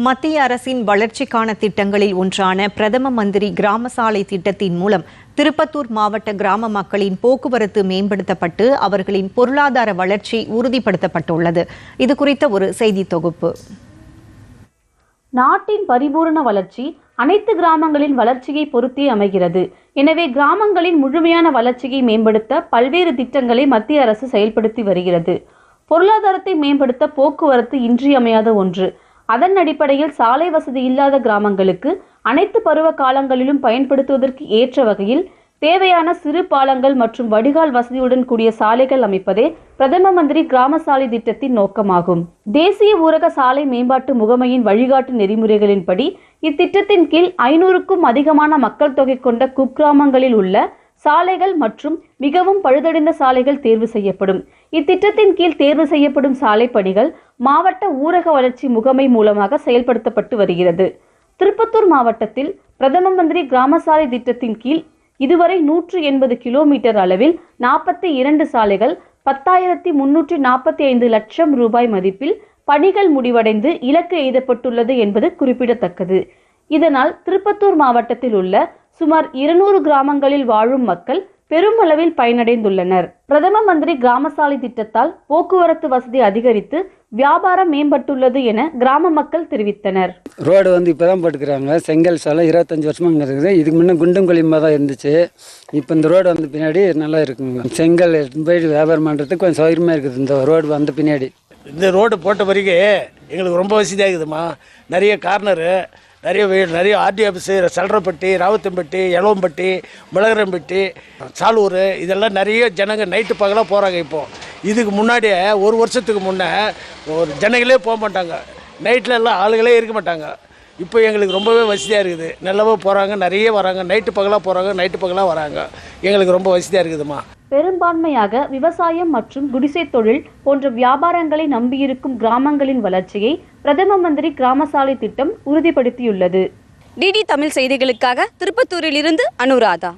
மத்திய அரசின் வளர்ச்சிக்கான திட்டங்களில் ஒன்றான பிரதம மந்திரி கிராம சாலை திட்டத்தின் மூலம் திருப்பத்தூர் மாவட்ட கிராம மக்களின் போக்குவரத்து மேம்படுத்தப்பட்டு அவர்களின் பொருளாதார வளர்ச்சி உறுதிப்படுத்தப்பட்டுள்ளது. இது குறித்த ஒரு செய்தி தொகுப்பு. நாட்டின் பரிபூரண வளர்ச்சி அனைத்து கிராமங்களின் வளர்ச்சியை பொறுத்தே அமைகிறது. எனவே கிராமங்களின் முழுமையான வளர்ச்சியை மேம்படுத்த பல்வேறு திட்டங்களை மத்திய அரசு செயல்படுத்தி வருகிறது. பொருளாதாரத்தை மேம்படுத்த போக்குவரத்து இன்றியமையாத ஒன்று. அதன் அடிப்படையில் சாலை வசதி இல்லாத கிராமங்களுக்கு அனைத்து பருவ காலங்களிலும் பயன்படுத்துவதற்கு ஏற்ற வகையில் தேவையான சிறு பாலங்கள் மற்றும் வடிகால் வசதியுடன் கூடிய சாலைகள் அமைப்பதே பிரதம மந்திரி கிராம சாலை திட்டத்தின் நோக்கமாகும். தேசிய ஊரக சாலை மேம்பாட்டு முகமையின் வழிகாட்டு நெறிமுறைகளின்படி இத்திட்டத்தின் கீழ் 500க்கும் அதிகமான மக்கள் தொகை கொண்ட குக்கிராமங்களில் உள்ள சாலைகள் மற்றும் மிகவும் பழுதடைந்த சாலைகள் தேர்வு செய்யப்படும். இத்திட்டத்தின் கீழ் தேர்வு செய்யப்படும் சாலை பணிகள் மாவட்ட ஊரக வளர்ச்சி முகமை மூலமாக செயல்படுத்தப்பட்டு வருகிறது. திருப்பத்தூர் மாவட்டத்தில் பிரதம மந்திரி கிராம சாலை திட்டத்தின் கீழ் இதுவரை 180 கிலோமீட்டர் அளவில் 42 சாலைகள் 10,345 லட்சம் ரூபாய் மதிப்பில் பணிகள் முடிவடைந்து இலக்கு எய்தப்பட்டுள்ளது என்பது குறிப்பிடத்தக்கது. இதனால் திருப்பத்தூர் மாவட்டத்தில் உள்ள சுமார் 200 கிராமங்களில் வாழும் மக்கள் பெருமளவில் பயனடைந்துள்ளனர். பிரதம மந்திரி கிராம சாலை திட்டத்தால் போக்குவரத்து வசதி அதிகரித்து வியாபாரம் மேம்பட்டுள்ளது என கிராம மக்கள் தெரிவித்தனர். ரோடு இப்போதான் போட்டுக்கிறாங்க. செங்கல் சாலை 25 வருஷமா இருக்குது. இதுக்கு முன்னே குண்டும் குழியுமா தான் இருந்துச்சு. இப்போ இந்த ரோடு பின்னாடி நல்லா இருக்குங்க. செங்கல் போயிட்டு வியாபாரம் பண்ணுறதுக்கு கொஞ்சம் சௌகரியமாக இருக்குது. இந்த ரோடு வந்த பின்னாடி இந்த ரோடு போட்ட பிறகு எங்களுக்கு ரொம்ப வசதியாக இருக்குதுமா. நிறைய கார்னரு, நிறைய ஆர்டி ஆஃபீஸு, சல்றப்பட்டி, ராவத்தம்பட்டி, எலவம்பட்டி, மிளகரம்பட்டி, சாலூர், இதெல்லாம் நிறைய ஜனங்க நைட்டு பகலாக போகிறாங்க. இப்போது இதுக்கு முன்னாடியே ஒரு வருஷத்துக்கு முன்னே ஒரு ஜனங்களே போக மாட்டாங்க. நைட்டில் எல்லாம் ஆளுகளே இருக்க மாட்டாங்க. இப்போ எங்களுக்கு ரொம்பவே வசதியாக இருக்குது. நல்லாவே போகிறாங்க, நிறைய வராங்க. நைட்டு பகலாக போகிறாங்க, நைட்டு பகலாக வராங்க. எங்களுக்கு ரொம்ப வசதியாக இருக்குதுமா. பெரும்பான்மையாக விவசாயம் மற்றும் குடிசை தொழில் போன்ற வியாபாரங்களை நம்பியிருக்கும் கிராமங்களின் வளர்ச்சியை பிரதம மந்திரி கிராம சாலை திட்டம் உறுதிப்படுத்தியுள்ளது. டிடி தமிழ் செய்திகளுக்காக திருப்பத்தூரில் இருந்து அனுராதா.